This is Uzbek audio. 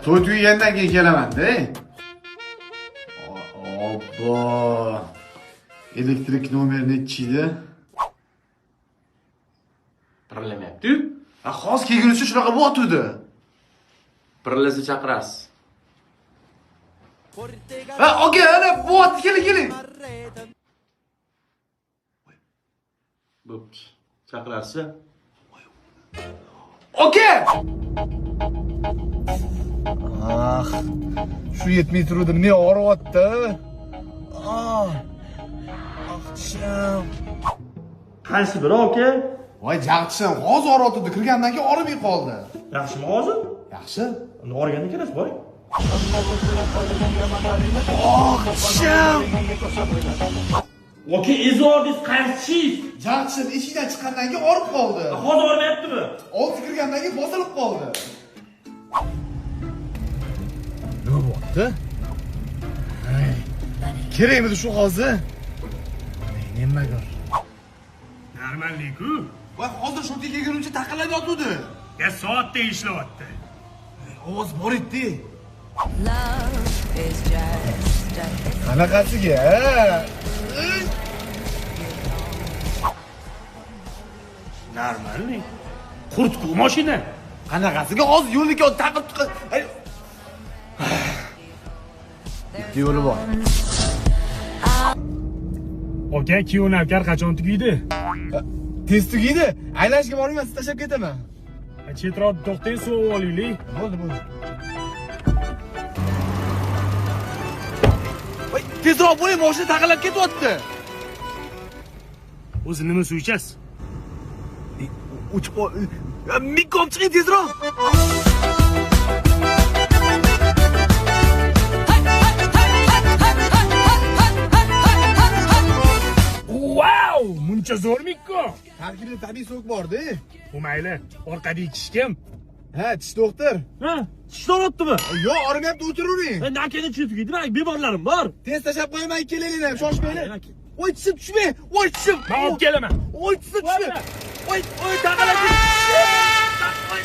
to'y tugagandan keyin kelaman-da. Obbo. Elektrik nomer nechi edi? Birlamayapti. Hozir kelgunicha shunaqa bo'tdi. Birlasa chaqirasiz. Aka, ana bo'tdi, keling. Bo'pti. Chaqirasiz. Aka! Shu yetmay turdim, ne og'riyapti? Tishim. Qaysi biri aka? Voy, jag'tishim, hozir og'riyapti, kirgandan keyin og'rimay qoldi. Yaxshimi hozir? Yaxshi. Uni o'rganib kelasiz, boring. Tishim. Aka, ezordingiz qaysiz? Jag'tishim eshikdan chiqqandan keyin og'rib qoldi. Hozir o'rmayaptimi? Olti kirgandan keyin bosilib qoldi. Nima bo'pti? Kerakmidi shu hozir? Nima g'ar? Normallik-ku. Voy, hozir shu kelguncha taqilib yotdi. Ya soatda ishlayapti. Ovoz bor edi. Love is just Qanaqasiga? Normallik. Qurtku mashina. Qanaqasiga hozir yo'lga taqib chiqib. Bitta yo'li bor. Aka, kiyov navkar qachon tugaydi? Tez tugaydi. Aylashga bormayman, siz tashlab ketaman. Chetroqda to'xtang, suv olaylik. Bo'ldi. Voy, tezroq bo'ling, mashina taqilib ketyapti. O'zi nima suv ichasiz? Uch mikom chiqing tezroq. Wow! Muncha zo'rmi-ku? Tarkibida tabiiy so'k bor-da. Bu mayli. Orqadagi kishi kim? Ha, tish doktor. Ha? Tishlanibdimi? Yo'q, og'rimayapti, o'tiravering. Nakani tugaydi, men bemorlarim bor. Tez tashlab qo'yaman, kelinglar, shoshmanglar. Voy, tishim tushmay. Voy, tishim. Men olib kelaman. Voy, tishim tushmay. Voy, taqaladi. Voy.